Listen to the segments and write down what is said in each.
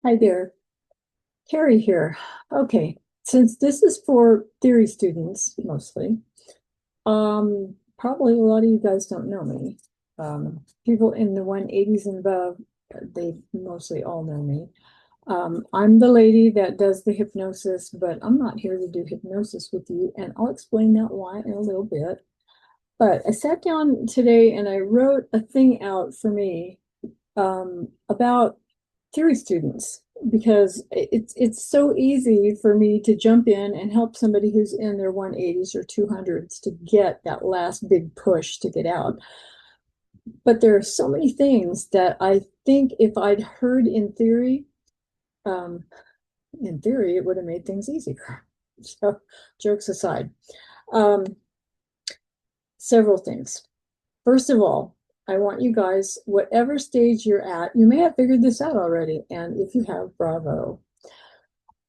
Hi there, Carrie here. Okay, since this is for theory students mostly, probably a lot of you guys don't know me. People in the 180s and above, they mostly all know me. I'm the lady that does the hypnosis, but I'm not here to do hypnosis with you, and I'll explain that why in a little bit. But I sat down today and I wrote a thing out for me about theory students because it's so easy for me to jump in and help somebody who's in their 180s or 200s to get that last big push to get out. But there are so many things that I think if I'd heard um, in theory, it would have made things easier. So, jokes aside, um, several things. First of all, I want you guys, whatever stage you're at, you may have figured this out already. And if you have, bravo.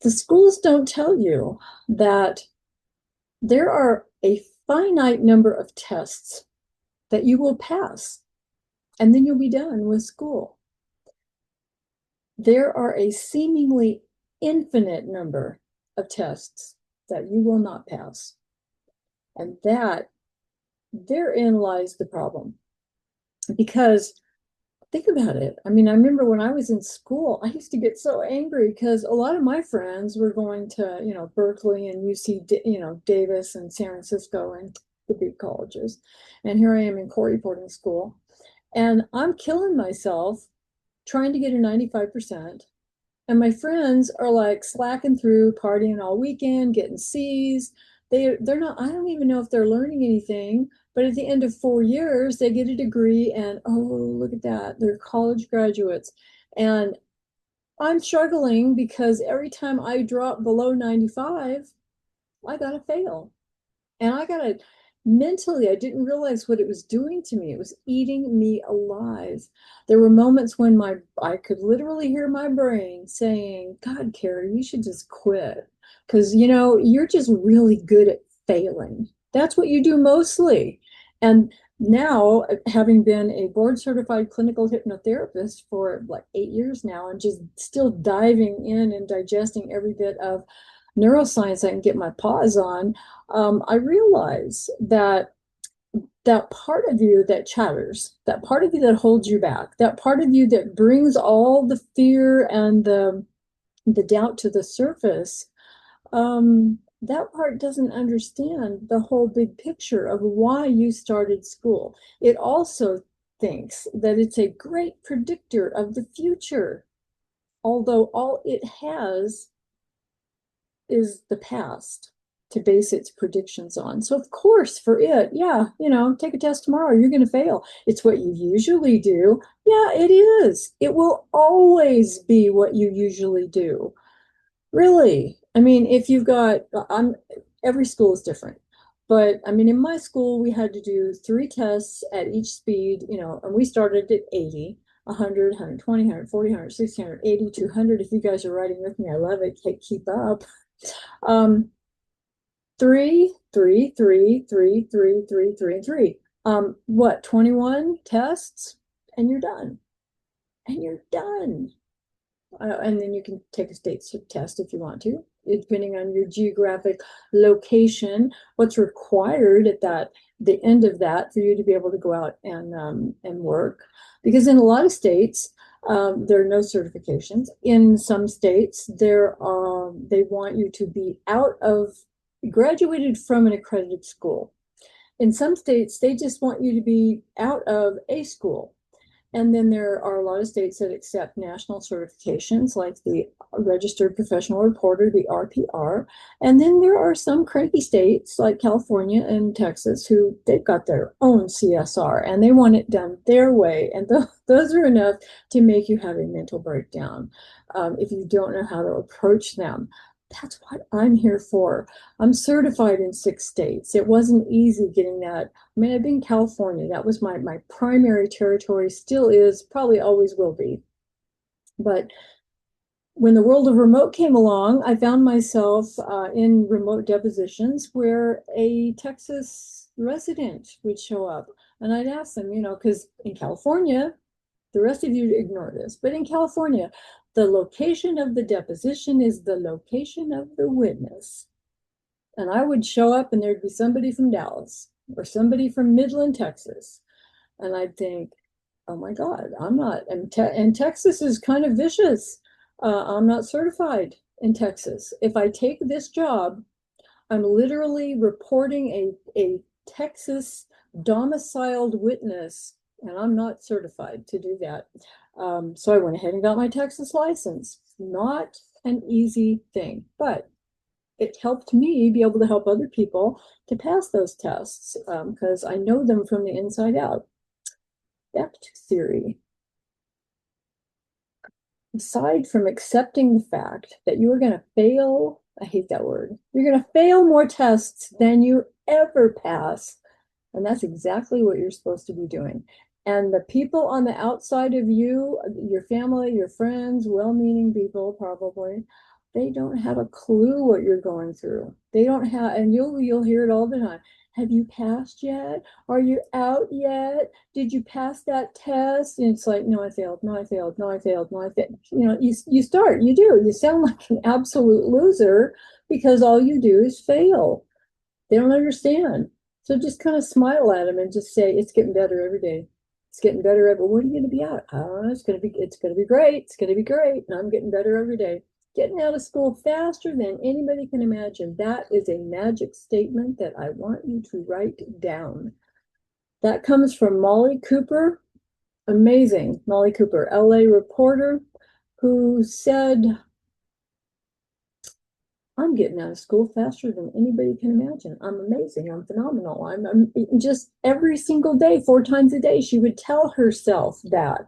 The schools don't tell you that there are a finite number of tests that you will pass, and then you'll be done with school. There are a seemingly infinite number of tests that you will not pass. And therein lies the problem. Because think about it. I mean, I remember when I was in school, I used to get so angry because a lot of my friends were going to, Berkeley and UC, Davis and San Francisco and the big colleges. And here I am in court reporting school. And I'm killing myself trying to get a 95%. And my friends are like slacking through, partying all weekend, getting C's. They're not, I don't even know if they're learning anything, but at the end of 4 years, they get a degree and oh, look at that. They're college graduates. And I'm struggling because every time I drop below 95, I gotta fail. And I gotta mentally, I didn't realize what it was doing to me. It was eating me alive. There were moments when I could literally hear my brain saying, God, Carrie, you should just quit. Because you're just really good at failing. That's what you do mostly. And now, having been a board certified clinical hypnotherapist for like 8 years now, and just still diving in and digesting every bit of neuroscience I can get my paws on, I realize that part of you that chatters, that part of you that holds you back, that part of you that brings all the fear and the doubt to the surface, that part doesn't understand the whole big picture of why you started school. It also thinks that it's a great predictor of the future, although all it has is the past to base its predictions on. So, of course, for it, yeah, take a test tomorrow, you're going to fail. It's what you usually do. Yeah, it is. It will always be what you usually do. Really. I mean, if you've got, every school is different. But I mean, in my school, we had to do 3 tests at each speed, and we started at 80, 100, 120, 140, 160, 180, 200. If you guys are writing with me, I love it. Keep up. Um, three, three, three, three, three, three, three, and three. What, 21 tests? And you're done. And you're done. And then you can take a state test if you want to, depending on your geographic location, what's required at the end of that for you to be able to go out and work. Because in a lot of states, there are no certifications. In some states, they want you to be graduated from an accredited school. In some states, they just want you to be out of a school. And then there are a lot of states that accept national certifications like the Registered Professional Reporter, the RPR. And then there are some cranky states like California and Texas who they've got their own CSR and they want it done their way. And those are enough to make you have a mental breakdown if you don't know how to approach them. That's what I'm here for. I'm certified in 6 states. It wasn't easy getting that. I mean, I've been in California. That was my primary territory, still is, probably always will be. But when the world of remote came along, I found myself in remote depositions where a Texas resident would show up. And I'd ask them, because in California, the rest of you ignore this, but in California, The location of the deposition is the location of the witness. And I would show up and there'd be somebody from Dallas or somebody from Midland, Texas. And I'd think, oh my God, I'm not, and Texas is kind of vicious. I'm not certified in Texas. If I take this job, I'm literally reporting a Texas domiciled witness, and I'm not certified to do that. So I went ahead and got my Texas license. Not an easy thing, but it helped me be able to help other people to pass those tests because I know them from the inside out. Back to theory. Aside from accepting the fact that you are going to fail, I hate that word, you're going to fail more tests than you ever pass. And that's exactly what you're supposed to be doing. And the people on the outside of you, your family, your friends, well-meaning people probably, they don't have a clue what you're going through. They don't have, and you'll hear it all the time. Have you passed yet? Are you out yet? Did you pass that test? And it's like, no, I failed. No, I failed. No, I failed. No, I failed. You know, you start, you do. You sound like an absolute loser because all you do is fail. They don't understand. So just kind of smile at them and just say, it's getting better every day. It's getting better every, when are you going to be out? Oh, it's going to be great. It's going to be great. And I'm getting better every day. Getting out of school faster than anybody can imagine. That is a magic statement that I want you to write down. That comes from Molly Cooper. Amazing. Molly Cooper, LA reporter, who said, I'm getting out of school faster than anybody can imagine. I'm amazing. I'm phenomenal. I'm just every single day, 4 times a day, she would tell herself that.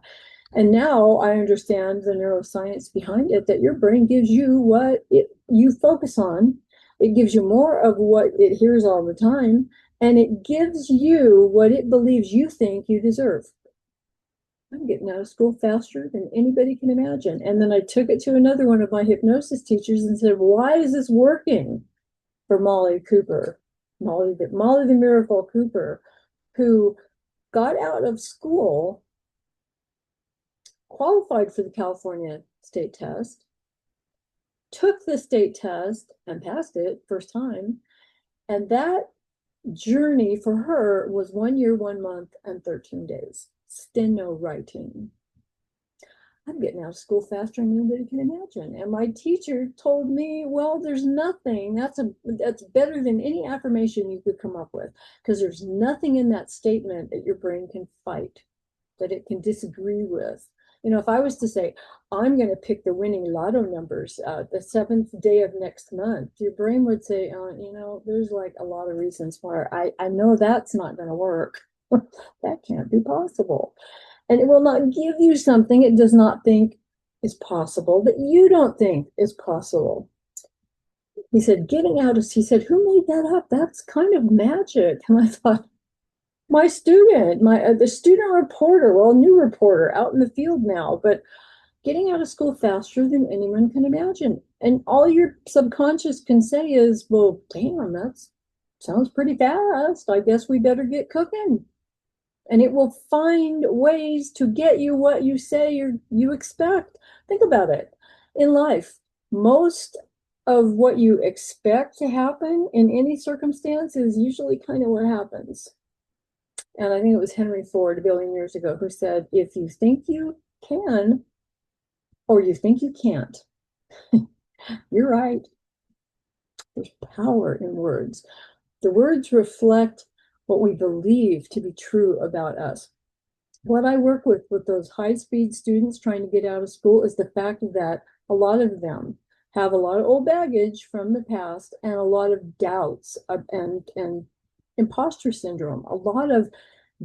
And now I understand the neuroscience behind it, that your brain gives you what you focus on. It gives you more of what it hears all the time, and it gives you what it believes you think you deserve. I'm getting out of school faster than anybody can imagine. And then I took it to another one of my hypnosis teachers and said, why is this working for Molly Cooper? Molly the Miracle Cooper, who got out of school, qualified for the California state test, took the state test and passed it first time. And that journey for her was 1 year, 1 month, and 13 days. Steno writing. I'm getting out of school faster than anybody can imagine. And my teacher told me, well, there's nothing. That's better than any affirmation you could come up with, because there's nothing in that statement that your brain can fight, that it can disagree with. You know, if I was to say, I'm going to pick the winning lotto numbers the 7th day of next month, your brain would say, you know, there's like a lot of reasons why I know that's not going to work. That can't be possible. And it will not give you something it does not think is possible, that you don't think is possible. He said, he said, who made that up? That's kind of magic. And I thought, my student, the student reporter, well, new reporter out in the field now, but getting out of school faster than anyone can imagine. And all your subconscious can say is, well, damn, that sounds pretty fast. I guess we better get cooking. And it will find ways to get you what you say you expect. Think about it. In life, most of what you expect to happen in any circumstance is usually kind of what happens. And I think it was Henry Ford a billion years ago who said, if you think you can, or you think you can't, you're right. There's power in words. The words reflect what we believe to be true about us. What I work with those high-speed students trying to get out of school is the fact that a lot of them have a lot of old baggage from the past and a lot of doubts and imposter syndrome, a lot of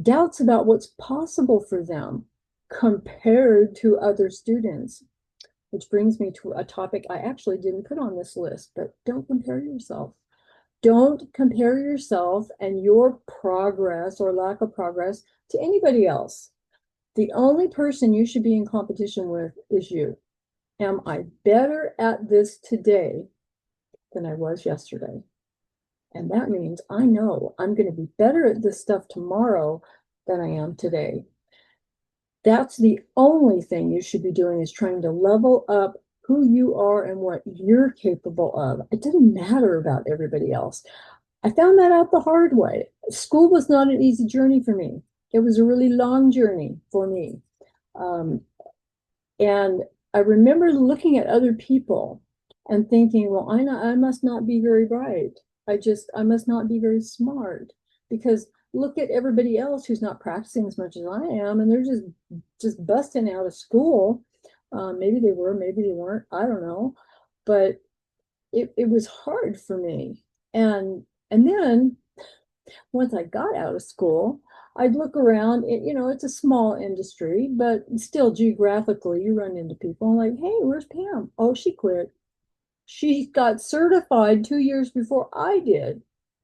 doubts about what's possible for them compared to other students. Which brings me to a topic I actually didn't put on this list, but don't compare yourself. Don't compare yourself and your progress or lack of progress to anybody else. The only person you should be in competition with is you. Am I better at this today than I was yesterday? And that means I know I'm going to be better at this stuff tomorrow than I am today. That's the only thing you should be doing, is trying to level up who you are and what you're capable of. It doesn't matter about everybody else. I found that out the hard way. School was not an easy journey for me. It was a really long journey for me. Um, and I remember looking at other people and thinking, well, I must not be very bright. I must not be very smart, because look at everybody else who's not practicing as much as I am, and they're just busting out of school. Maybe they were, maybe they weren't. I don't know, but it was hard for me. And then once I got out of school, I'd look around. It's a small industry, but still geographically, you run into people like, hey, where's Pam? Oh, she quit. She got certified 2 years before I did,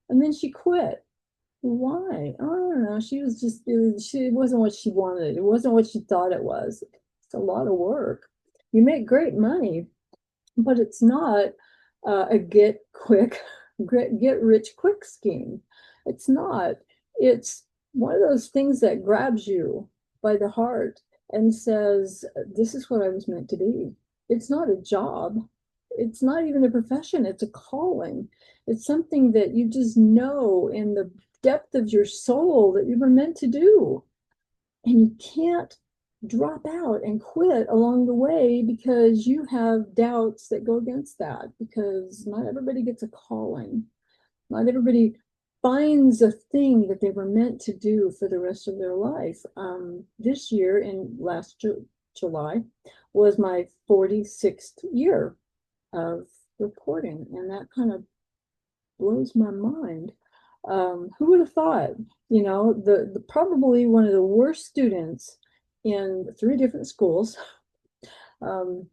and then she quit. Why? I don't know. She was just, it wasn't what she wanted. It wasn't what she thought it was. It's a lot of work. You make great money, but it's not a get rich quick scheme. It's not. It's one of those things that grabs you by the heart and says, this is what I was meant to be. It's not a job. It's not even a profession. It's a calling. It's something that you just know in the depth of your soul that you were meant to do. And you can't drop out and quit along the way because you have doubts that go against that, because not everybody gets a calling. Not everybody finds a thing that they were meant to do for the rest of their life. This year, in last July, was my 46th year of reporting, and that kind of blows my mind. Who would have thought? The probably one of the worst students in 3 different schools. Um,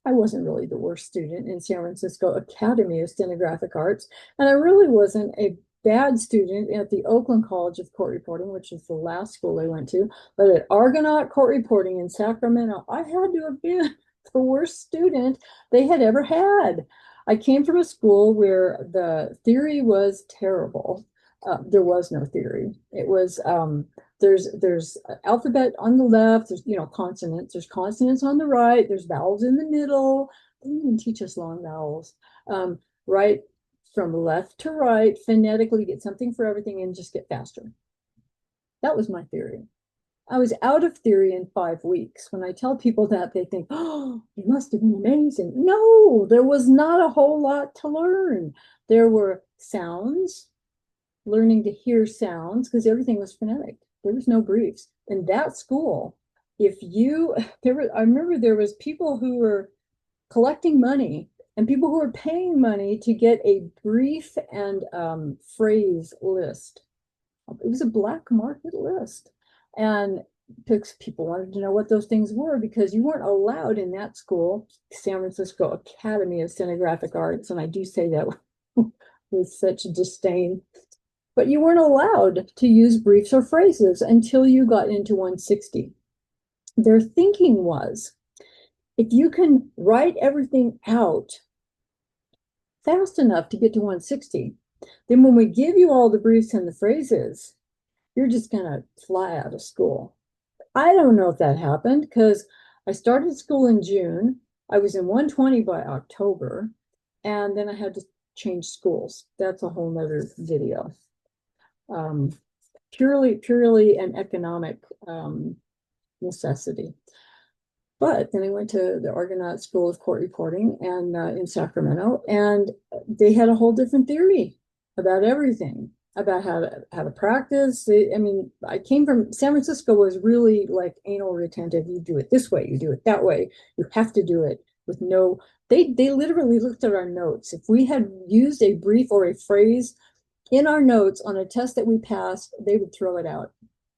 I wasn't really the worst student in San Francisco Academy of Stenographic Arts, and I really wasn't a bad student at the Oakland College of Court Reporting, which is the last school I went to. But at Argonaut Court Reporting in Sacramento, I had to have been the worst student they had ever had. I came from a school where the theory was terrible. There was no theory. It was there's alphabet on the left. There's consonants. There's consonants on the right. There's vowels in the middle. They didn't even teach us long vowels. Right from left to right, phonetically, get something for everything and just get faster. That was my theory. I was out of theory in 5 weeks. When I tell people that, they think, oh, you must have been amazing. No, there was not a whole lot to learn. There were sounds, learning to hear sounds, because everything was phonetic. There was no briefs. In that school, I remember there was people who were collecting money and people who were paying money to get a brief and phrase list. It was a black market list. And people wanted to know what those things were, because you weren't allowed in that school, San Francisco Academy of Stenographic Arts. And I do say that with such disdain. But you weren't allowed to use briefs or phrases until you got into 160. Their thinking was, if you can write everything out fast enough to get to 160, then when we give you all the briefs and the phrases, you're just going to fly out of school. I don't know if that happened, because I started school in June. I was in 120 by October, and then I had to change schools. That's a whole nother video. Purely an economic necessity. But then I went to the Argonaut School of Court Reporting and in Sacramento, and they had a whole different theory about everything, about how to practice. I came from San Francisco, was really like anal retentive. You do it this way, you do it that way. You have to do it with no. They literally looked at our notes. If we had used a brief or a phrase in our notes on a test that we passed, they would throw it out.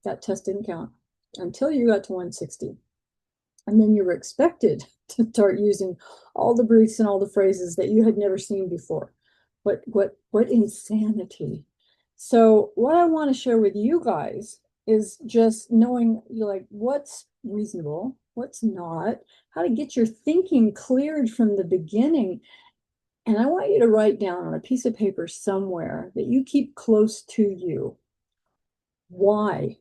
That test didn't count until you got to 160. And then you were expected to start using all the briefs and all the phrases that you had never seen before. What insanity. So what I want to share with you guys is just knowing, like, what's reasonable, what's not, how to get your thinking cleared from the beginning. And I want you to write down on a piece of paper somewhere that you keep close to you. Why?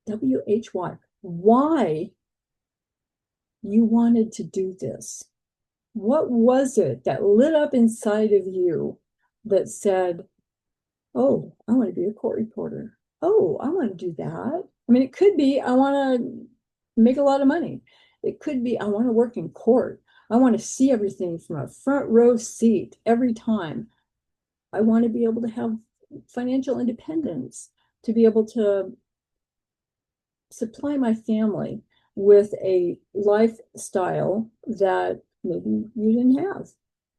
WHY. why you wanted to do this. What was it that lit up inside of you that said, oh, I want to be a court reporter. Oh, I want to do that. I mean, it could be, I want to make a lot of money. It could be, I want to work in court. I want to see everything from a front row seat every time. I want to be able to have financial independence, to be able to supply my family with a lifestyle that maybe you didn't have.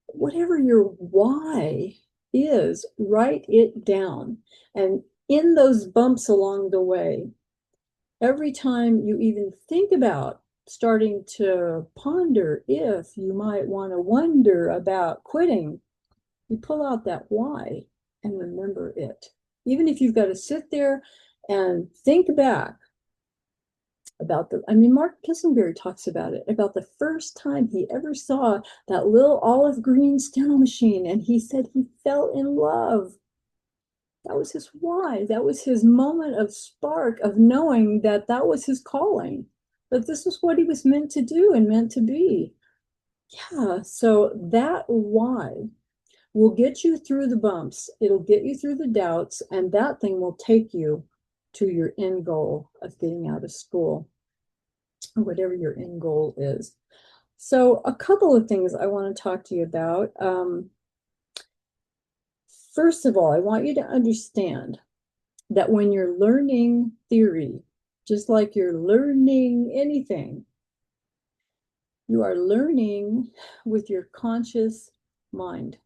Whatever your why is, write it down. And in those bumps along the way, every time you even think about starting to ponder if you might want to wonder about quitting, you pull out that why and remember it. Even if you've got to sit there and think back about I mean, Mark Kissenberry talks about it, about the first time he ever saw that little olive green steno machine, and he said he fell in love. That was his why. That was his moment of spark of knowing that that was his calling, that this was what he was meant to do and meant to be. Yeah, so that why will get you through the bumps. It'll get you through the doubts, and that thing will take you to your end goal of getting out of school, or whatever your end goal is. So, a couple of things I want to talk to you about. First of all, I want you to understand that when you're learning theory, just like you're learning anything, you are learning with your conscious mind.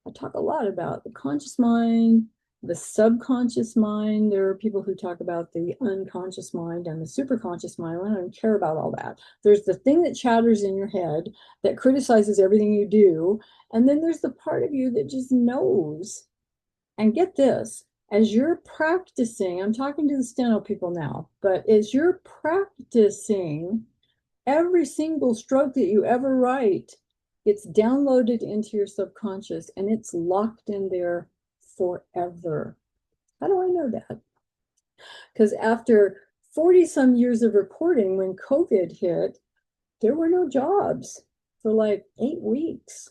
I talk a lot about the conscious mind, the subconscious mind. There are people who talk about the unconscious mind and the superconscious mind. I don't care about all that. There's the thing that chatters in your head that criticizes everything you do. And then there's the part of you that just knows. And get this, as you're practicing, I'm talking to the steno people now, but as you're practicing every single stroke that you ever write, it's downloaded into your subconscious and it's locked in there forever. How do I know that? Because after 40 some years of reporting, when COVID hit, there were no jobs for like 8 weeks.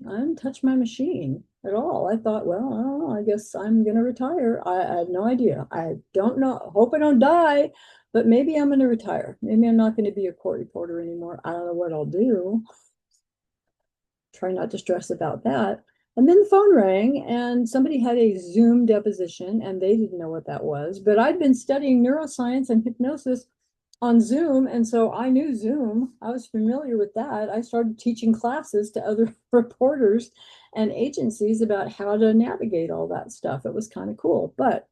I didn't touch my machine at all. I thought, well, I don't know, I guess I'm going to retire. I have no idea. I don't know. Hope I don't die, but maybe I'm going to retire. Maybe I'm not going to be a court reporter anymore. I don't know what I'll do. Try not to stress about that. And then the phone rang and somebody had a Zoom deposition and they didn't know what that was. But I'd been studying neuroscience and hypnosis on Zoom. And so I knew Zoom. I was familiar with that. I started teaching classes to other reporters and agencies about how to navigate all that stuff. It was kind of cool. But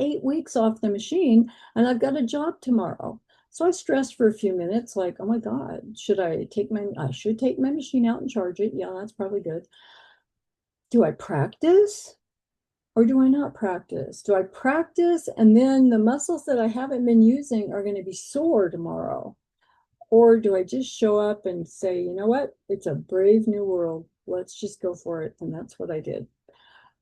8 weeks off the machine and I've got a job tomorrow. So I stressed for a few minutes, like, oh my God, I should take my machine out and charge it. Yeah, that's probably good. Do I practice or do I not practice? Do I practice and then the muscles that I haven't been using are going to be sore tomorrow? Or do I just show up and say, you know what? It's a brave new world. Let's just go for it. And that's what I did.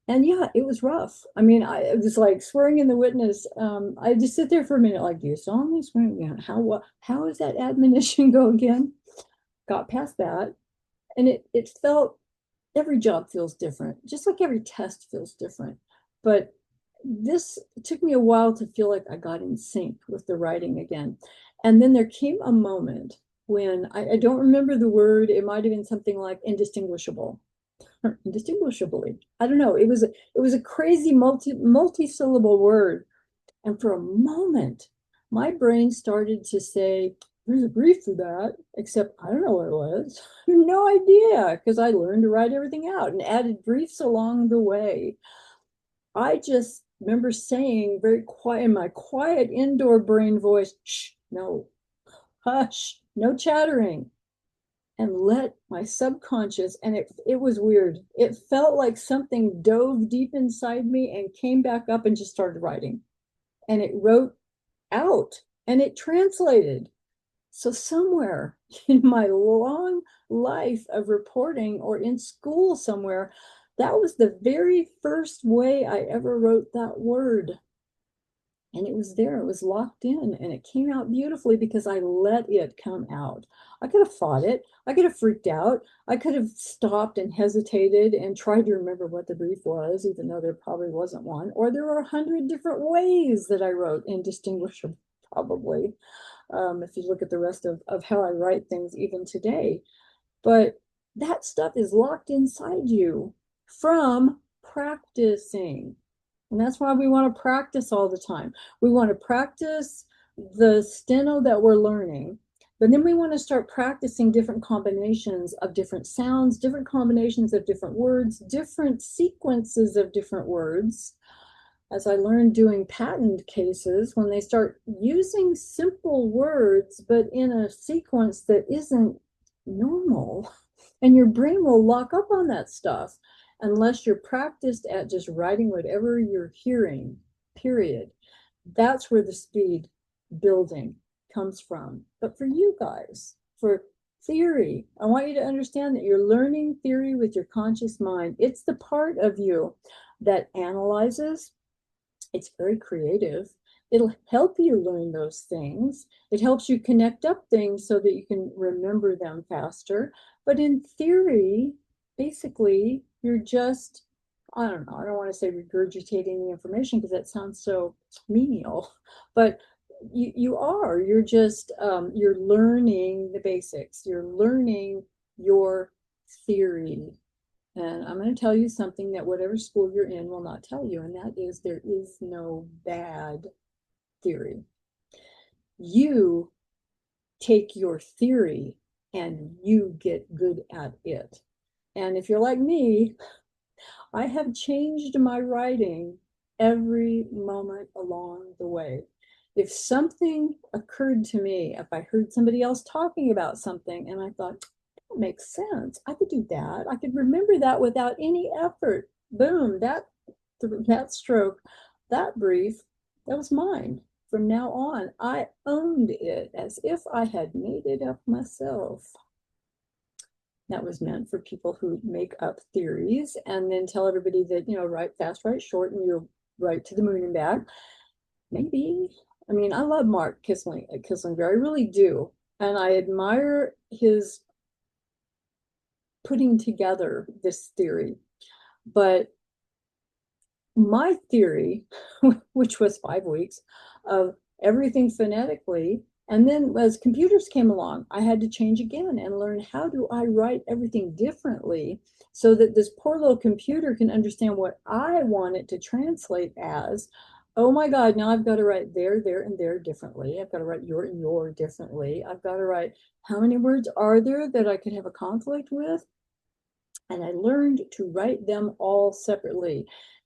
And yeah, it was rough. I mean, I was like swearing in the witness. I just sit there for a minute, like, do you solemnly swear again? How does that admonition go again? Got past that. And it felt, every job feels different, just like every test feels different. But this took me a while to feel like I got in sync with the writing again. And then there came a moment when I don't remember the word, it might have been something like indistinguishable. Indistinguishably. I don't know. It was a crazy multi-syllable word. And for a moment, my brain started to say, there's a brief for that, except I don't know what it was. No idea, because I learned to write everything out and added briefs along the way. I just remember saying very quiet in my quiet indoor brain voice, shh, no, hush, no chattering, and let my subconscious, and it was weird. It felt like something dove deep inside me and came back up and just started writing. And it wrote out and it translated. So somewhere in my long life of reporting or in school somewhere, that was the very first way I ever wrote that word. And it was there, it was locked in, and it came out beautifully because I let it come out. I could have fought it, I could have freaked out, I could have stopped and hesitated and tried to remember what the brief was, even though there probably wasn't one. Or there were 100 different ways that I wrote indistinguishable, probably, if you look at the rest of how I write things even today. But that stuff is locked inside you from practicing. And that's why we want to practice all the time. We want to practice the steno that we're learning, but then we want to start practicing different combinations of different sounds, different combinations of different words, different sequences of different words. As I learned doing patent cases, when they start using simple words, but in a sequence that isn't normal, and your brain will lock up on that stuff unless you're practiced at just writing whatever you're hearing, period. That's where the speed building comes from. But for you guys, for theory, I want you to understand that you're learning theory with your conscious mind. It's the part of you that analyzes. It's very creative. It'll help you learn those things. It helps you connect up things so that you can remember them faster. But in theory, basically, you're just, I don't know, I don't want to say regurgitating the information because that sounds so menial, but you're just, you're learning the basics. You're learning your theory. And I'm going to tell you something that whatever school you're in will not tell you, and that is there is no bad theory. You take your theory and you get good at it. And if you're like me, I have changed my writing every moment along the way. If something occurred to me, if I heard somebody else talking about something and I thought, that makes sense, I could do that. I could remember that without any effort. Boom, that stroke, that brief, that was mine. From now on, I owned it as if I had made it up myself. That was meant for people who make up theories and then tell everybody that, write fast, write short, and you're right to the moon and back. Maybe. I mean, I love Mark Kissinger. I really do. And I admire his putting together this theory. But my theory, which was 5 weeks of everything phonetically, and then as computers came along, I had to change again and learn how do I write everything differently so that this poor little computer can understand what I want it to translate as. Oh my God, now I've got to write there, and there differently. I've got to write your and your differently. I've got to write how many words are there that I could have a conflict with? And I learned to write them all separately.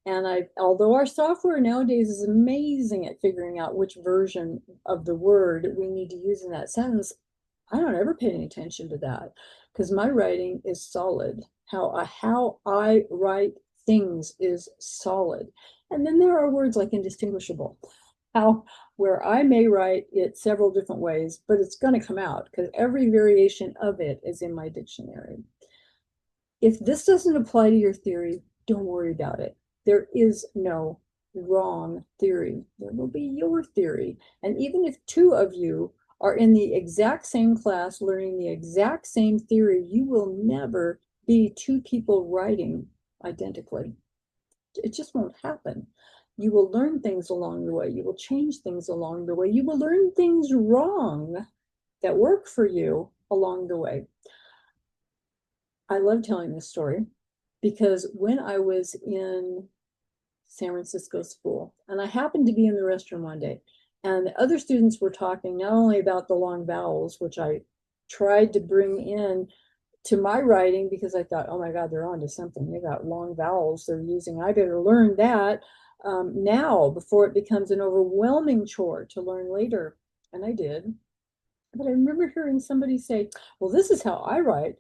And although our software nowadays is amazing at figuring out which version of the word we need to use in that sentence, I don't ever pay any attention to that because my writing is solid. How I write things is solid. And then there are words like indistinguishable, where I may write it several different ways, but it's going to come out because every variation of it is in my dictionary. If this doesn't apply to your theory, don't worry about it. There is no wrong theory. There will be your theory. And even if 2 of you are in the exact same class learning the exact same theory, you will never be 2 people writing identically. It just won't happen. You will learn things along the way. You will change things along the way. You will learn things wrong that work for you along the way. I love telling this story because when I was in San Francisco school, and I happened to be in the restroom one day, and the other students were talking not only about the long vowels, which I tried to bring in to my writing because I thought, oh my God, they're on to something. They got long vowels they're using. I better learn that now before it becomes an overwhelming chore to learn later. And I did. But I remember hearing somebody say, well, this is how I write.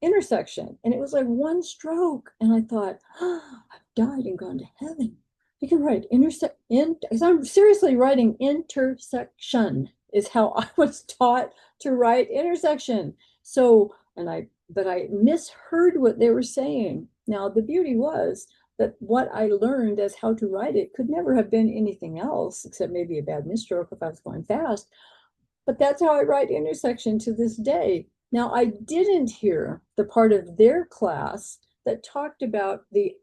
Intersection, and it was like 1 stroke, and I thought, oh, I've died and gone to heaven. You can write because I'm seriously writing intersection is how I was taught to write intersection. So, but I misheard what they were saying. Now the beauty was that what I learned as how to write it could never have been anything else except maybe a bad misstroke if I was going fast. But that's how I write intersection to this day. Now, I didn't hear the part of their class that talked about the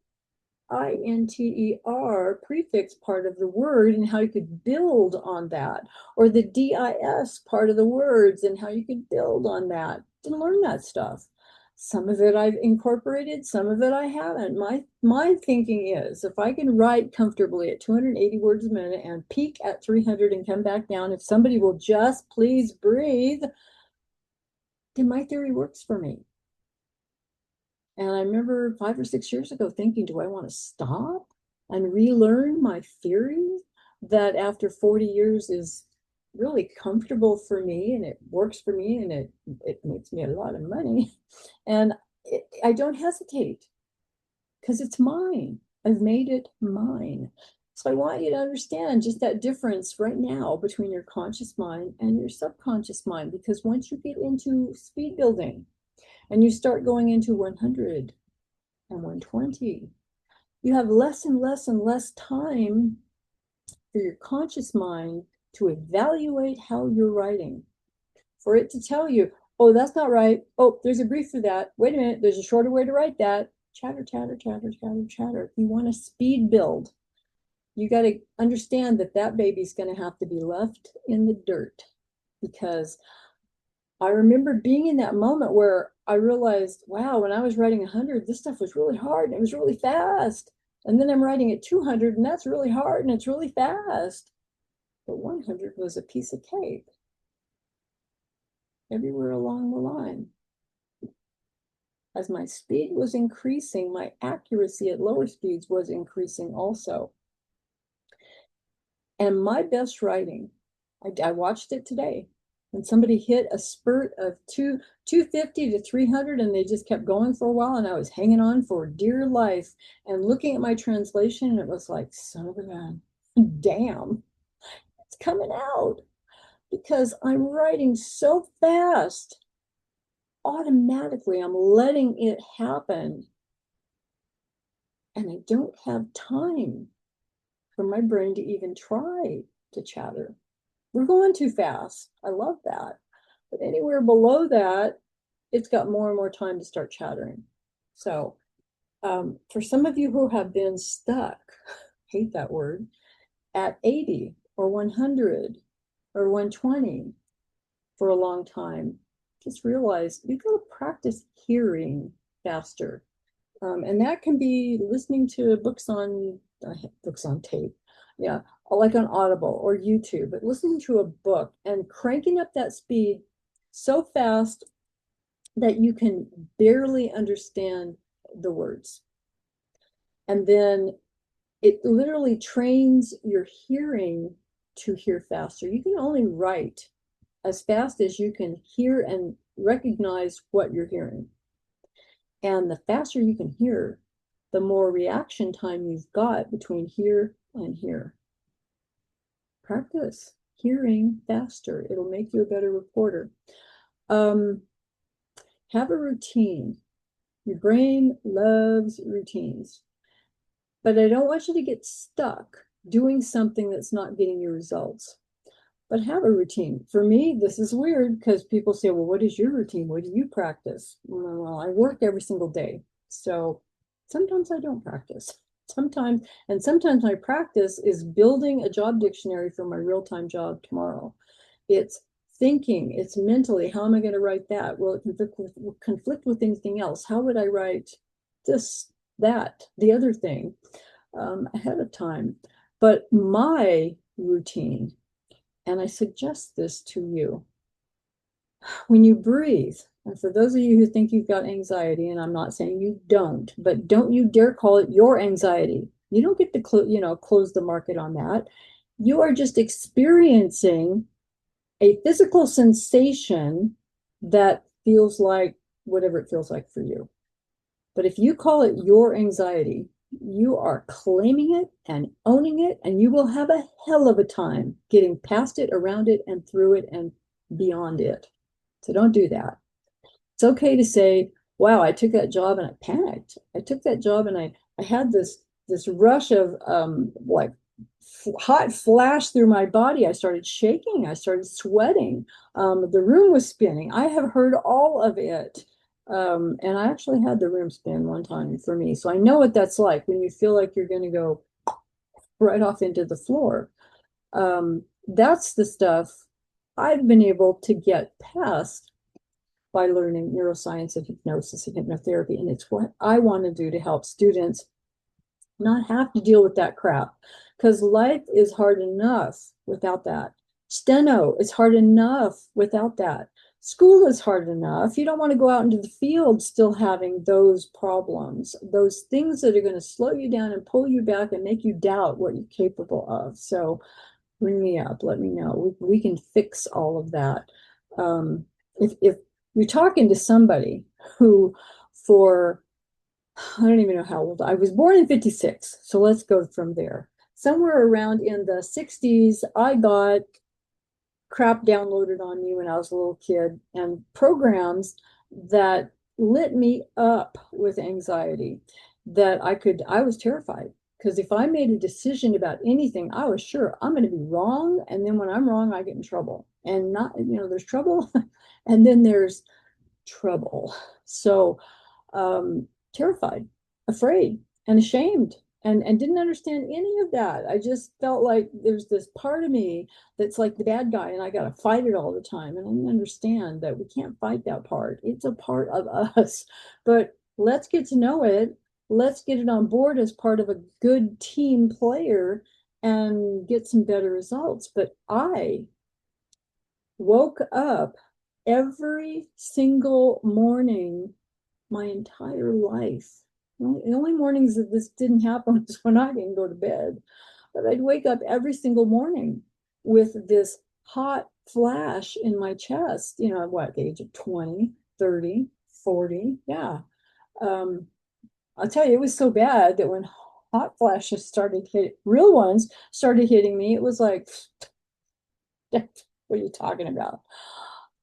INTER prefix part of the word and how you could build on that, or the DIS part of the words and how you could build on that. Didn't learn that stuff. Some of it I've incorporated, some of it I haven't. My thinking is if I can write comfortably at 280 words a minute and peak at 300 and come back down, if somebody will just please breathe, then my theory works for me. And I remember 5 or 6 years ago thinking, do I want to stop and relearn my theory that after 40 years is really comfortable for me and it works for me and it makes me a lot of money. And I don't hesitate because it's mine. I've made it mine. So I want you to understand just that difference right now between your conscious mind and your subconscious mind, because once you get into speed building, and you start going into 100 and 120, you have less and less and less time for your conscious mind to evaluate how you're writing, for it to tell you, oh, that's not right. Oh, there's a brief for that. Wait a minute, there's a shorter way to write that. Chatter, chatter, chatter, chatter, chatter. If you want to speed build, you got to understand that that baby's going to have to be left in the dirt, because I remember being in that moment where I realized, wow, when I was writing 100, this stuff was really hard and it was really fast. And then I'm writing at 200 and that's really hard and it's really fast. But 100 was a piece of cake everywhere along the line. As my speed was increasing, my accuracy at lower speeds was increasing also. And my best writing, I watched it today. When somebody hit a spurt of 250 to 300 and they just kept going for a while and I was hanging on for dear life and looking at my translation, and it was like, son of a gun, damn, it's coming out, because I'm writing so fast. Automatically, I'm letting it happen. And I don't have time for my brain to even try to chatter. We're going too fast. I love that. But anywhere below that, it's got more and more time to start chattering. So for some of you who have been stuck, hate that word, at 80 or 100 or 120 for a long time, just realize you've got to practice hearing faster. And that can be listening to books on tape. Yeah, like on Audible or YouTube, but listening to a book and cranking up that speed so fast that you can barely understand the words. And then it literally trains your hearing to hear faster. You can only write as fast as you can hear and recognize what you're hearing. And the faster you can hear, the more reaction time you've got between here and here. Practice hearing faster. It'll make you a better reporter. Have a routine. Your brain loves routines. But I don't want you to get stuck doing something that's not getting you results. But have a routine. For me, this is weird because people say, well, what is your routine? What do you practice? Well, I work every single day. So sometimes I don't practice. Sometimes my practice is building a job dictionary for my real-time job tomorrow. It's thinking, it's mentally, how am I going to write that? Will it conflict with anything else? How would I write this, that, the other thing ahead of time? But my routine, and I suggest this to you, when you breathe, and for those of you who think you've got anxiety, and I'm not saying you don't, but don't you dare call it your anxiety. You don't get to close the market on that. You are just experiencing a physical sensation that feels like whatever it feels like for you. But if you call it your anxiety, you are claiming it and owning it, and you will have a hell of a time getting past it, around it, and through it, and beyond it. So don't do that. It's okay to say, wow, I took that job and I panicked. I took that job and I had this this rush of like hot flash through my body. I started shaking. I started sweating. The room was spinning. I have heard all of it. And I actually had the room spin one time for me. So I know what that's like when you feel like you're going to go right off into the floor. That's the stuff I've been able to get past by learning neuroscience and hypnosis and hypnotherapy. And it's what I want to do to help students not have to deal with that crap, because life is hard enough without that. Steno is hard enough without that. School is hard enough. You don't want to go out into the field still having those problems, those things that are going to slow you down and pull you back and make you doubt what you're capable of. So ring me up, let me know. We can fix all of that. If you're talking to somebody who, for I don't even know how old I was born in 56. So let's go from there. Somewhere around in the 60s, I got crap downloaded on me when I was a little kid and programs that lit me up with anxiety that I was terrified. Because if I made a decision about anything, I was sure I'm going to be wrong. And then when I'm wrong, I get in trouble. And not, there's trouble and then there's trouble. So, terrified, afraid, and ashamed, and didn't understand any of that. I just felt like there's this part of me that's like the bad guy, and I got to fight it all the time. And I didn't understand that we can't fight that part. It's a part of us. But let's get to know it. Let's get it on board as part of a good team player and get some better results. But I woke up every single morning my entire life. Well, the only mornings that this didn't happen was when I didn't go to bed. But I'd wake up every single morning with this hot flash in my chest, at what age of 20, 30, 40? Yeah. I'll tell you, it was so bad that when hot flashes started hitting, real ones started hitting me, it was like, what are you talking about?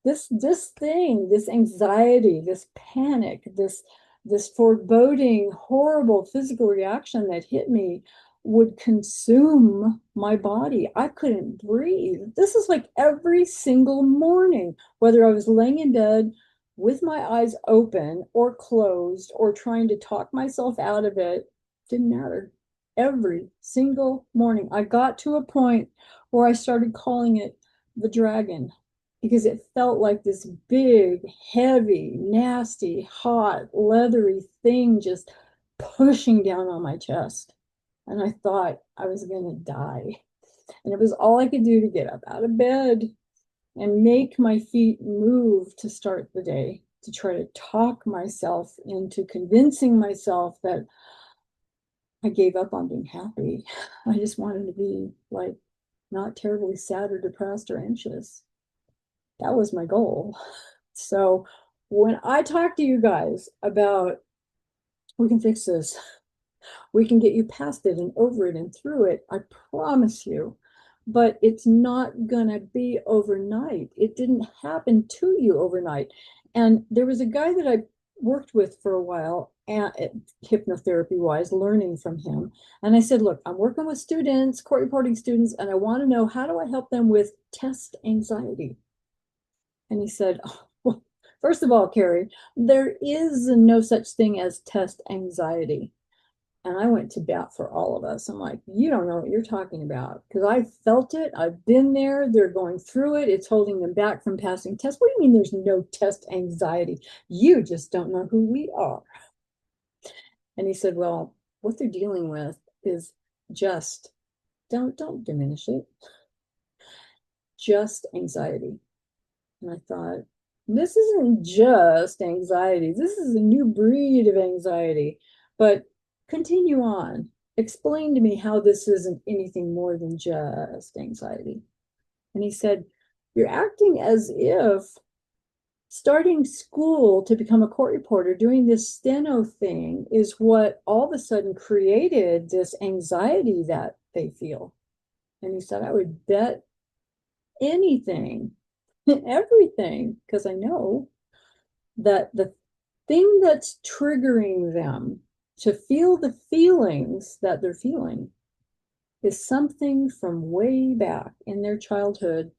This thing, this anxiety, this panic, this foreboding, horrible physical reaction that hit me would consume my body. I couldn't breathe. This is like every single morning, whether I was laying in bed with my eyes open or closed or trying to talk myself out of it, didn't matter. Every single morning, I got to a point where I started calling it the dragon, because it felt like this big, heavy, nasty, hot, leathery thing just pushing down on my chest. And I thought I was going to die. And it was all I could do to get up out of bed and make my feet move to start the day, to try to talk myself into convincing myself that I gave up on being happy. I just wanted to be like not terribly sad or depressed or anxious. That was my goal. So when I talk to you guys about we can fix this, we can get you past it and over it and through it, I promise you. But it's not going to be overnight. It didn't happen to you overnight. And there was a guy that I worked with for a while, hypnotherapy wise, learning from him. And I said, look, I'm working with students, court reporting students, and I want to know, how do I help them with test anxiety? And he said, oh, well, first of all, Carrie, there is no such thing as test anxiety. And I went to bat for all of us. I'm like, you don't know what you're talking about, because I felt it. I've been there. They're going through it. It's holding them back from passing tests. What do you mean there's no test anxiety? You just don't know who we are. And he said, well, what they're dealing with is just, don't diminish it, just anxiety. And I thought, this isn't just anxiety. This is a new breed of anxiety. But continue on. Explain to me how this isn't anything more than just anxiety. And he said, you're acting as if starting school to become a court reporter, doing this steno thing, is what all of a sudden created this anxiety that they feel. And he said, I would bet anything, everything, because I know that the thing that's triggering them to feel the feelings that they're feeling is something from way back in their childhood,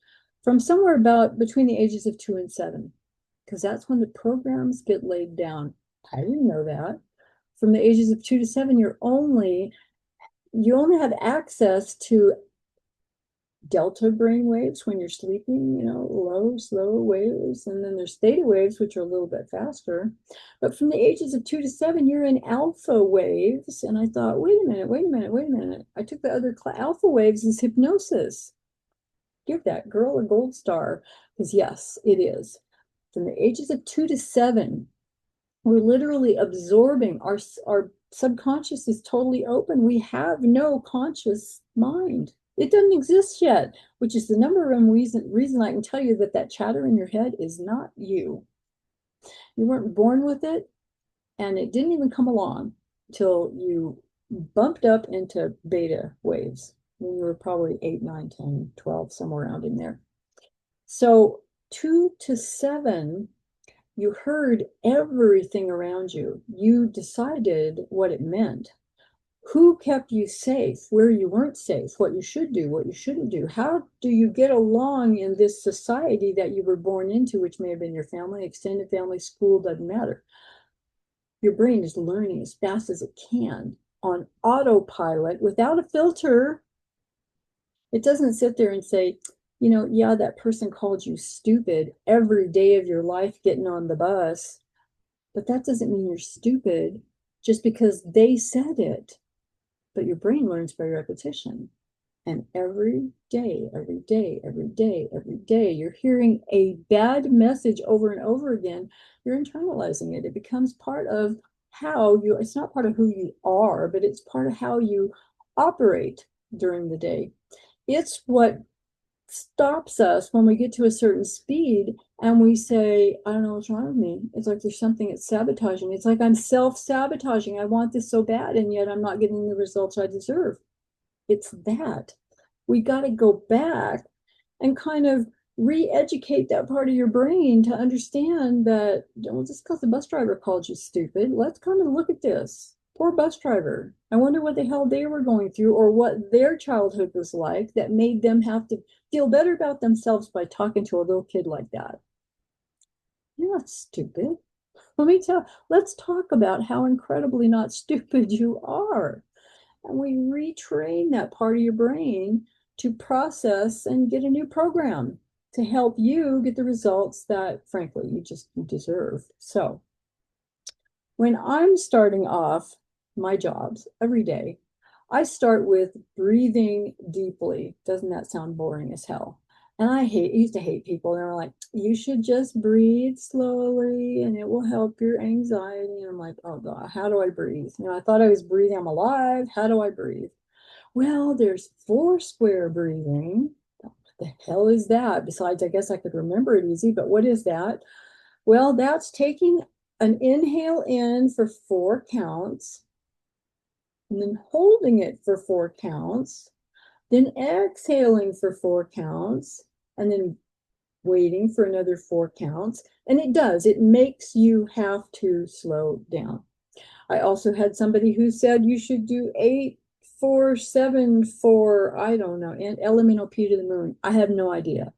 from somewhere about between the ages of 2 and 7, because that's when the programs get laid down. I didn't know that. From the ages of 2 to 7, you only have access to delta brain waves when you're sleeping, low, slow waves. And then there's theta waves, which are a little bit faster. But from the ages of 2 to 7, you're in alpha waves. And I thought, wait a minute, wait a minute, wait a minute. I took the other class. Alpha waves is hypnosis. Give that girl a gold star. Because yes, it is. From the ages of 2 to 7, we're literally absorbing. Our subconscious is totally open. We have no conscious mind. It doesn't exist yet, which is the number one reason I can tell you that chatter in your head is not you. You weren't born with it, and it didn't even come along till you bumped up into beta waves when you were probably 8, 9, 10, 12, somewhere around in there. So 2 to 7, you heard everything around you. You decided what it meant. Who kept you safe, where you weren't safe, what you should do, what you shouldn't do. How do you get along in this society that you were born into, which may have been your family, extended family, school, doesn't matter. Your brain is learning as fast as it can on autopilot without a filter. It doesn't sit there and say, yeah, that person called you stupid every day of your life getting on the bus, but that doesn't mean you're stupid just because they said it. But your brain learns by repetition. And every day, every day, every day, every day, you're hearing a bad message over and over again. You're internalizing it. It becomes part of it's not part of who you are, but it's part of how you operate during the day. It's what stops us when we get to a certain speed and we say, I don't know what's wrong with me. It's like there's something that's sabotaging. It's like I'm self-sabotaging. I want this so bad, and yet I'm not getting the results I deserve. It's that. We got to go back and kind of re-educate that part of your brain to understand that, just because the bus driver called you stupid, let's kind of look at this. Poor bus driver. I wonder what the hell they were going through or what their childhood was like that made them have to feel better about themselves by talking to a little kid like that. You're not stupid. Let's talk about how incredibly not stupid you are. And we retrain that part of your brain to process and get a new program to help you get the results that, frankly, you just deserve. So when I'm starting off my jobs every day, I start with breathing deeply. Doesn't that sound boring as hell? And I used to hate people. They were like, you should just breathe slowly and it will help your anxiety. And I'm like, oh God, how do I breathe? I thought I was breathing. I'm alive. How do I breathe? Well, there's 4-square breathing. What the hell is that? Besides, I guess I could remember it easy, but what is that? Well, that's taking an inhale in for 4 counts, and then holding it for 4 counts, then exhaling for 4 counts, and then waiting for another 4 counts. And it makes you have to slow down. I also had somebody who said you should do 8, 4, 7, 4, I don't know, and elemental P to the moon. I have no idea.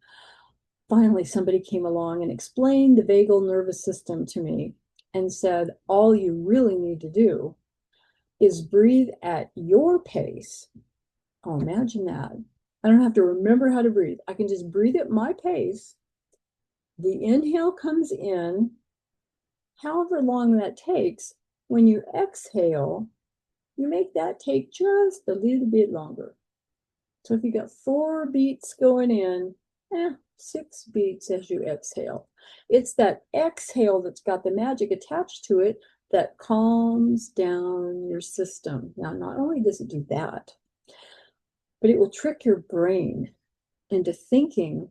Finally, somebody came along and explained the vagal nervous system to me and said, all you really need to do is breathe at your pace. Oh, imagine that. I don't have to remember how to breathe. I can just breathe at my pace. The inhale comes in, however long that takes. When you exhale, you make that take just a little bit longer. So if you got 4 beats going in, 6 beats as you exhale. It's that exhale that's got the magic attached to it that calms down your system. Now, not only does it do that, but it will trick your brain into thinking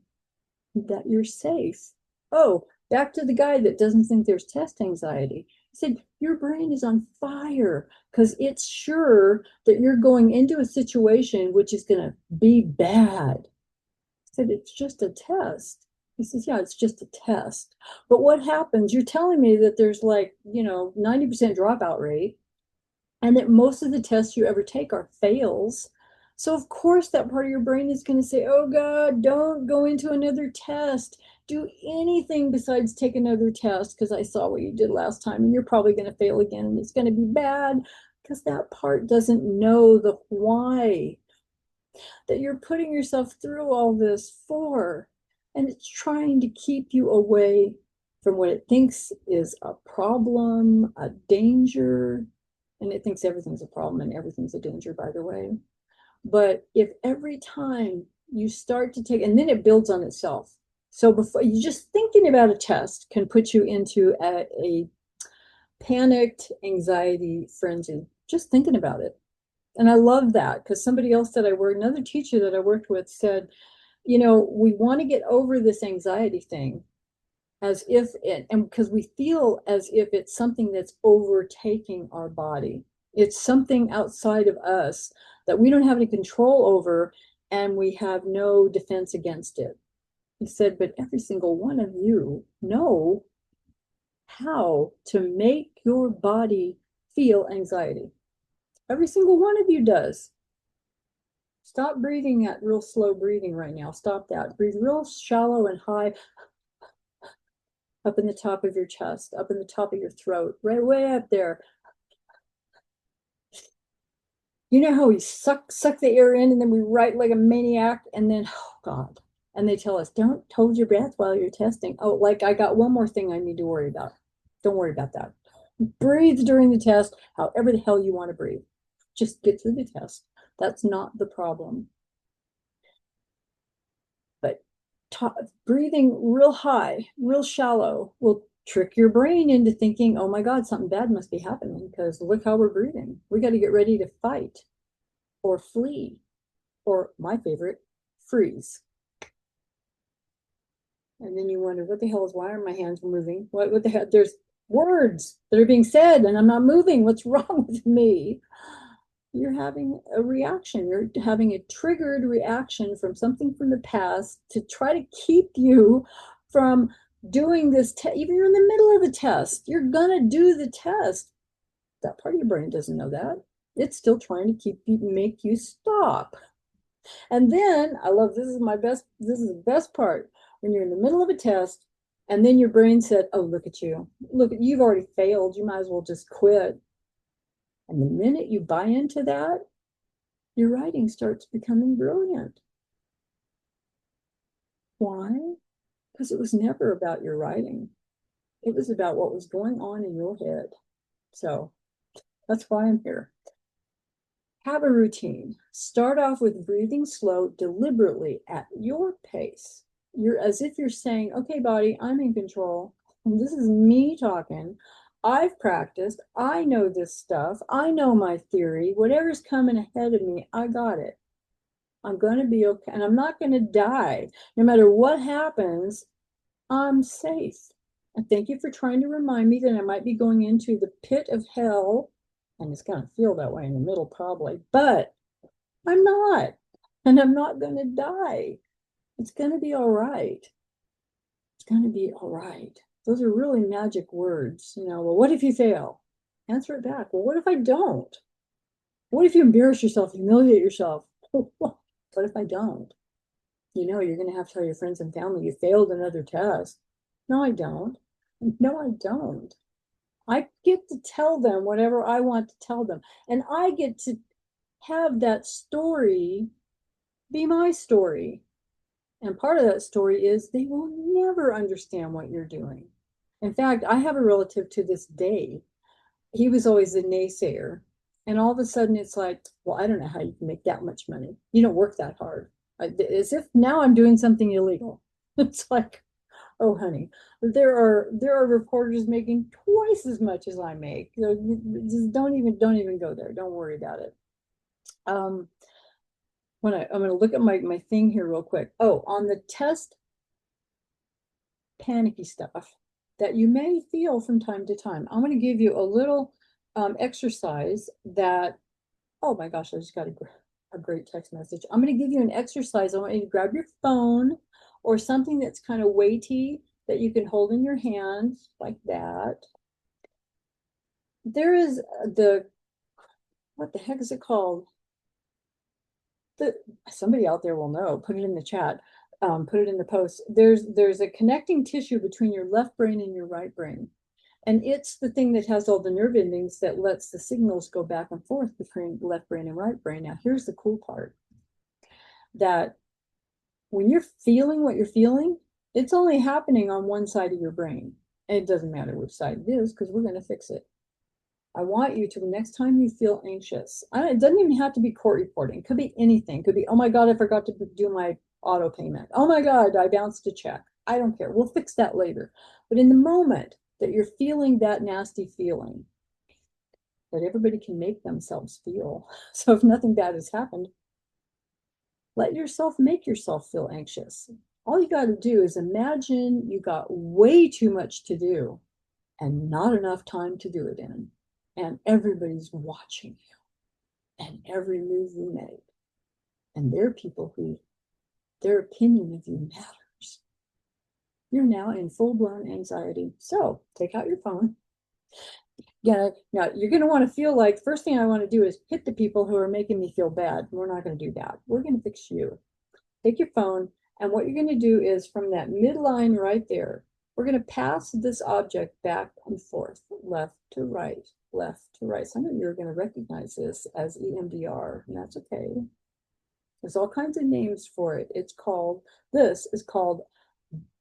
that you're safe. Oh, back to the guy that doesn't think there's test anxiety. He said, your brain is on fire because it's sure that you're going into a situation which is going to be bad. I said, it's just a test. He says, yeah, it's just a test. But what happens? You're telling me that there's 90% dropout rate. and that most of the tests you ever take are fails. So of course that part of your brain is going to say, oh God, don't go into another test. Do anything besides take another test because I saw what you did last time and you're probably going to fail again and it's going to be bad because that part doesn't know the why that you're putting yourself through all this for. And it's trying to keep you away from what it thinks is a problem, a danger. And it thinks everything's a problem and everything's a danger, by the way. But if every time you start to take, and then it builds on itself. So before you just thinking about a test can put you into a panicked anxiety frenzy, just thinking about it. And I love that because somebody else that I worked, another teacher that I worked with said, you know, we want to get over this anxiety thing as if it, and because we feel as if it's something that's overtaking our body. It's something outside of us that we don't have any control over and we have no defense against it. He said, but every single one of you know how to make your body feel anxiety. Every single one of you does. Stop breathing at real slow breathing right now. Stop that. Breathe real shallow and high up in the top of your chest, up in the top of your throat, right way up there. You know how we suck the air in and then we write like a maniac and then, oh God. And they tell us, don't hold your breath while you're testing. Oh, like I got one more thing I need to worry about. Don't worry about that. Breathe during the test, however the hell you want to breathe. Just get through the test. That's not the problem. But breathing real high, real shallow will trick your brain into thinking, oh my God, something bad must be happening because look how we're breathing. We got to get ready to fight or flee or my favorite, freeze. And then you wonder, what the hell is, why are my hands moving? What the hell? There's words that are being said and I'm not moving. What's wrong with me? You're having a reaction. You're having a triggered reaction from something from the past to try to keep you from doing this. Even you're in the middle of the test, you're going to do the test. That part of your brain doesn't know that. It's still trying to keep you, make you stop. And then I love, this is the best part when you're in the middle of a test and then your brain said, oh, look at you. Look, you've already failed. You might as well just quit. And the minute you buy into that, your writing starts becoming brilliant. Why? Because it was never about your writing. It was about what was going on in your head. So that's why I'm here. Have a routine. Start off with breathing slow, deliberately at your pace. You're as if you're saying, okay, body, I'm in control. And this is me talking. I've practiced. I know this stuff. I know my theory. Whatever's coming ahead of me, I got it. I'm going to be okay. And I'm not going to die. No matter what happens, I'm safe. And thank you for trying to remind me that I might be going into the pit of hell. And it's going to feel that way in the middle, probably. But I'm not. And I'm not going to die. It's going to be all right. It's going to be all right. Those are really magic words. You know, well, what if you fail? Answer it back. Well, what if I don't? What if you embarrass yourself, humiliate yourself? What if I don't? You know, you're going to have to tell your friends and family you failed another test. No, I don't. No, I don't. I get to tell them whatever I want to tell them. And I get to have that story be my story. And part of that story is they will never understand what you're doing. In fact, I have a relative to this day. He was always a naysayer. And all of a sudden it's like, well, I don't know how you can make that much money. You don't work that hard. As if now I'm doing something illegal. It's like, oh honey, there are reporters making twice as much as I make. Just don't even go there. Don't worry about it. When I'm going to look at my thing here real quick. Oh, on the test panicky stuff that you may feel from time to time, I'm going to give you a little exercise that, oh my gosh, I just got a great text message. I'm going to give you an exercise. I want you to grab your phone or something that's kind of weighty that you can hold in your hand like that. There is the what the heck is it called? Somebody out there will know. Put it in the chat. Put it in the post. There's a connecting tissue between your left brain and your right brain. And it's the thing that has all the nerve endings that lets the signals go back and forth between left brain and right brain. Now, here's the cool part, that when you're feeling what you're feeling, it's only happening on one side of your brain. And it doesn't matter which side it is, because we're going to fix it. I want you to, next time you feel anxious, it doesn't even have to be court reporting. It could be anything. It could be, oh my God, I forgot to do my auto payment. Oh my God, I bounced a check. I don't care. We'll fix that later. But in the moment that you're feeling that nasty feeling that everybody can make themselves feel, so if nothing bad has happened, let yourself make yourself feel anxious. All you got to do is imagine you got way too much to do and not enough time to do it in. And everybody's watching you and every move you make. And there are people who their opinion of you matters. You're now in full-blown anxiety. So take out your phone. Yeah, now you're going to want to feel like, first thing I want to do is hit the people who are making me feel bad. We're not going to do that. We're going to fix you. Take your phone, and what you're going to do is from that midline right there, we're going to pass this object back and forth, left to right, left to right. Some of you are going to recognize this as EMDR, and that's okay. There's all kinds of names for it. This is called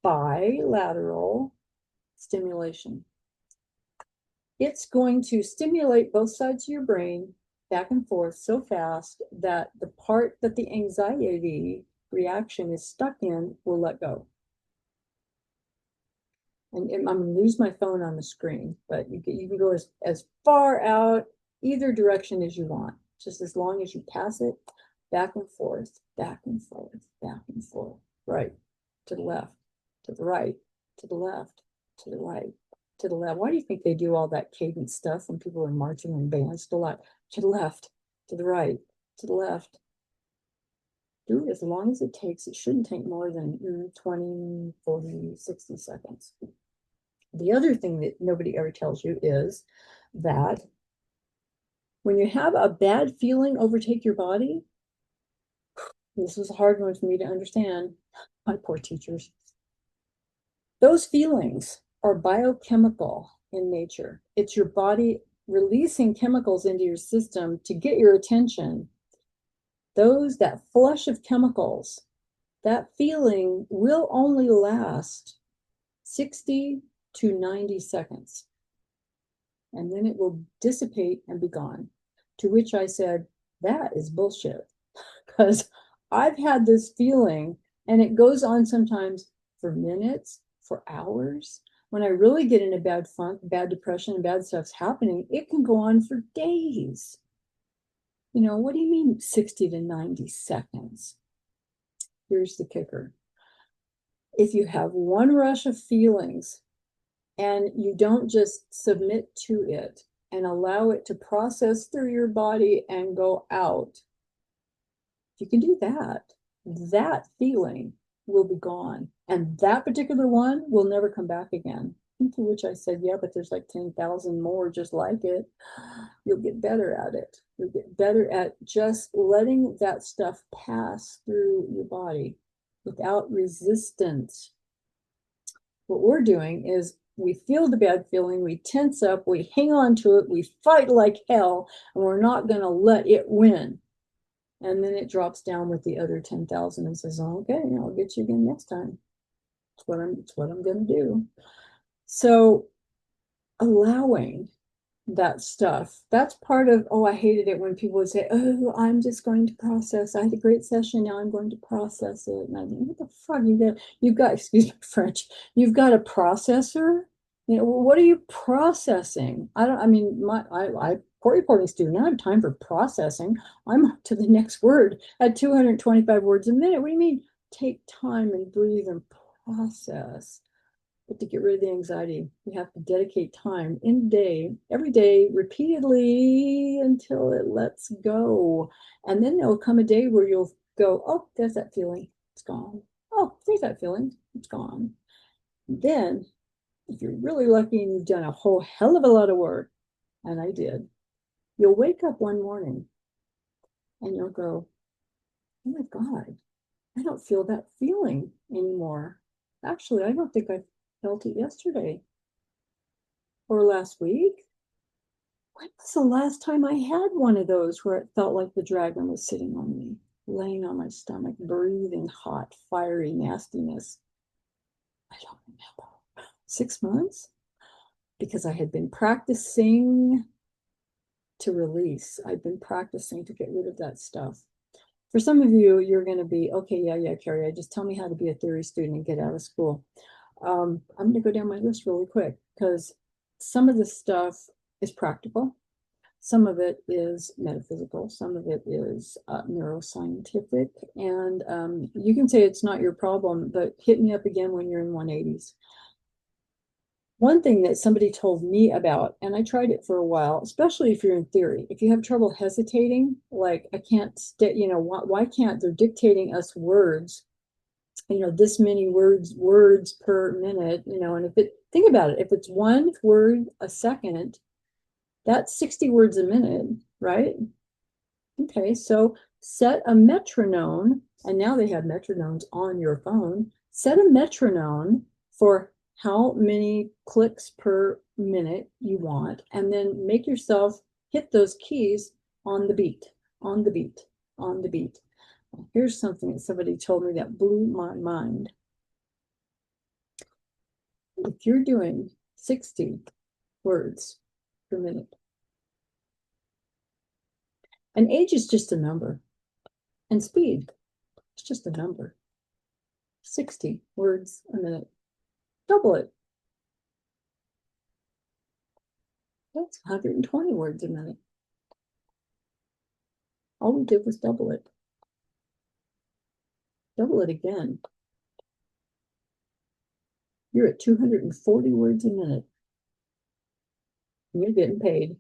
bilateral stimulation. It's going to stimulate both sides of your brain back and forth so fast that the part that the anxiety reaction is stuck in will let go. And I'm going to lose my phone on the screen, but you can go as far out either direction as you want, just as long as you pass it back and forth, back and forth, back and forth, right, to the left, to the right, to the left, to the right, to the left. Why do you think they do all that cadence stuff when people are marching in bands? To the left, to the left, to the right, to the left. Do it as long as it takes. It shouldn't take more than 20, 40, 60 seconds. The other thing that nobody ever tells you is that when you have a bad feeling overtake your body, this was a hard one for me to understand. My poor teachers. Those feelings are biochemical in nature. It's your body releasing chemicals into your system to get your attention. That flush of chemicals, that feeling will only last 60 to 90 seconds. And then it will dissipate and be gone. To which I said, that is bullshit. Because I've had this feeling, and it goes on sometimes for minutes, for hours. When I really get in a bad funk, bad depression, and bad stuff's happening, it can go on for days. You know, what do you mean 60 to 90 seconds? Here's the kicker. If you have one rush of feelings and you don't just submit to it and allow it to process through your body and go out, if you can do that, that feeling will be gone. And that particular one will never come back again. To which I said, yeah, but there's like 10,000 more just like it. You'll get better at it. You'll get better at just letting that stuff pass through your body without resistance. What we're doing is we feel the bad feeling, we tense up, we hang on to it, we fight like hell, and we're not going to let it win. And then it drops down with the other 10,000 and says, oh, okay, I'll get you again next time. It's what I'm going to do. So allowing that stuff, that's part of, I hated it when people would say, oh, I'm just going to process. I had a great session. Now I'm going to process it. And I think, what the fuck? You've got, excuse my French, you've got a processor? You know, what are you processing? I court reporting student, I don't have time for processing. I'm up to the next word at 225 words a minute. What do you mean? Take time and breathe and process. But to get rid of the anxiety, you have to dedicate time in the day, every day, repeatedly until it lets go. And then there will come a day where you'll go, oh, there's that feeling. It's gone. Oh, there's that feeling. It's gone. And then, if you're really lucky and you've done a whole hell of a lot of work, and I did, You'll wake up one morning and you'll go, oh my God, I don't feel that feeling anymore. Actually, I don't think I felt it yesterday or last week. When was the last time I had one of those where it felt like the dragon was sitting on me, laying on my stomach, breathing hot, fiery nastiness? I don't remember. 6 months? Because I had been practicing to release. I've been practicing to get rid of that stuff. For some of you, you're going to be, okay, yeah, Carrie, just tell me how to be a theory student and get out of school. I'm going to go down my list really quick because some of this stuff is practical. Some of it is metaphysical. Some of it is neuroscientific. And you can say it's not your problem, but hit me up again when you're in 180s. One thing that somebody told me about, and I tried it for a while, especially if you're in theory, if you have trouble hesitating, like I can't stay, why can't they're dictating us words, this many words per minute, and think about it, if it's one word a second, that's 60 words a minute, right? Okay, so set a metronome, and now they have metronomes on your phone. Set a metronome for how many clicks per minute you want, and then make yourself hit those keys on the beat, on the beat, on the beat. Here's something that somebody told me that blew my mind. If you're doing 60 words per minute, and age is just a number, and speed is just a number. 60 words a minute. Double it. That's 120 words a minute. All we did was double it. Double it again. You're at 240 words a minute. And you're getting paid.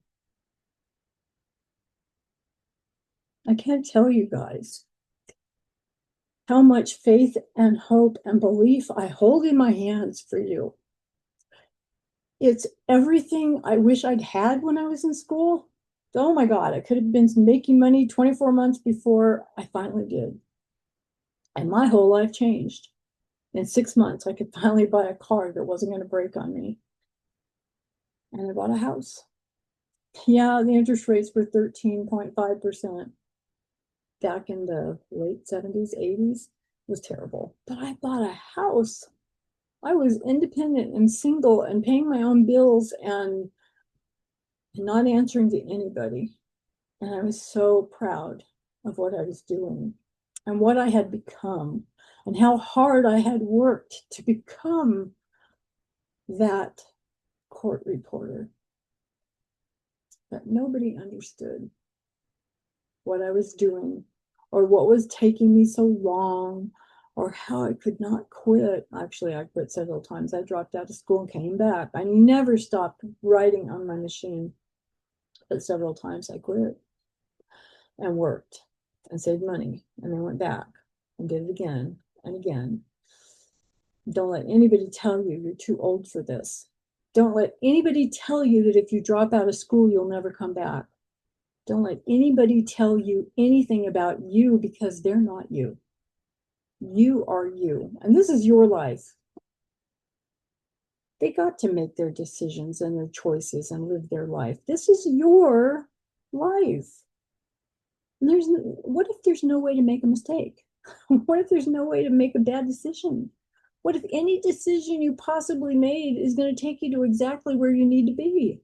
I can't tell you guys how much faith and hope and belief I hold in my hands for you. It's everything I wish I'd had when I was in school. Oh my God, I could have been making money 24 months before I finally did. And my whole life changed. In 6 months, I could finally buy a car that wasn't going to break on me. And I bought a house. Yeah, the interest rates were 13.5% back in the late 70s, 80s. It was terrible. But I bought a house. I was independent and single and paying my own bills and not answering to anybody. And I was so proud of what I was doing and what I had become and how hard I had worked to become that court reporter. But nobody understood what I was doing or what was taking me so long or how I could not quit. Actually, I quit several times. I dropped out of school and came back. I never stopped writing on my machine, but several times I quit and worked and saved money and then went back and did it again and again. Don't let anybody tell you you're too old for this. Don't let anybody tell you that if you drop out of school, you'll never come back. Don't let anybody tell you anything about you because they're not you. You are you, and this is your life. They got to make their decisions and their choices and live their life. This is your life. And what if there's no way to make a mistake? What if there's no way to make a bad decision? What if any decision you possibly made is going to take you to exactly where you need to be?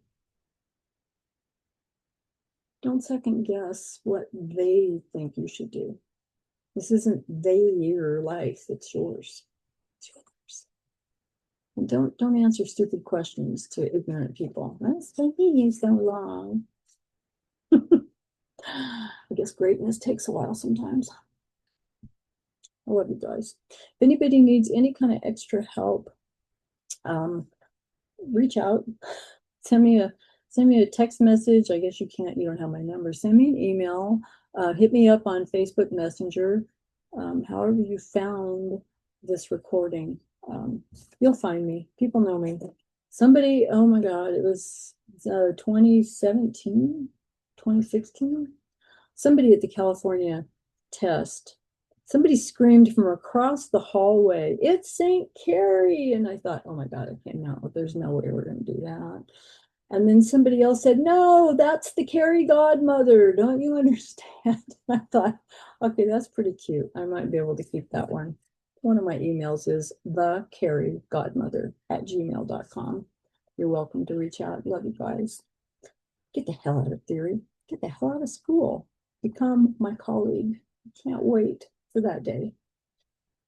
Don't second guess what they think you should do. This isn't their life, it's yours. It's yours. And don't answer stupid questions to ignorant people. What's taking you so long? I guess greatness takes a while sometimes. I love you guys. If anybody needs any kind of extra help, reach out. Send me a text message. I guess you don't have my number. Send me an email. Hit me up on Facebook Messenger. However you found this recording, you'll find me. People know me. Somebody, oh my God, it was 2017. 2016. Somebody at the California test, somebody screamed from across the hallway, "It's St. Carrie!" And I thought, oh my God, I can't know. There's no way we're going to do that. And then somebody else said, "No, that's the Carrie godmother. Don't you understand?" I thought, okay, that's pretty cute. I might be able to keep that one. One of my emails is thecarriegodmother@gmail.com. You're welcome to reach out. Love you guys. Get the hell out of theory. Get the hell out of school. Become my colleague. Can't wait for that day.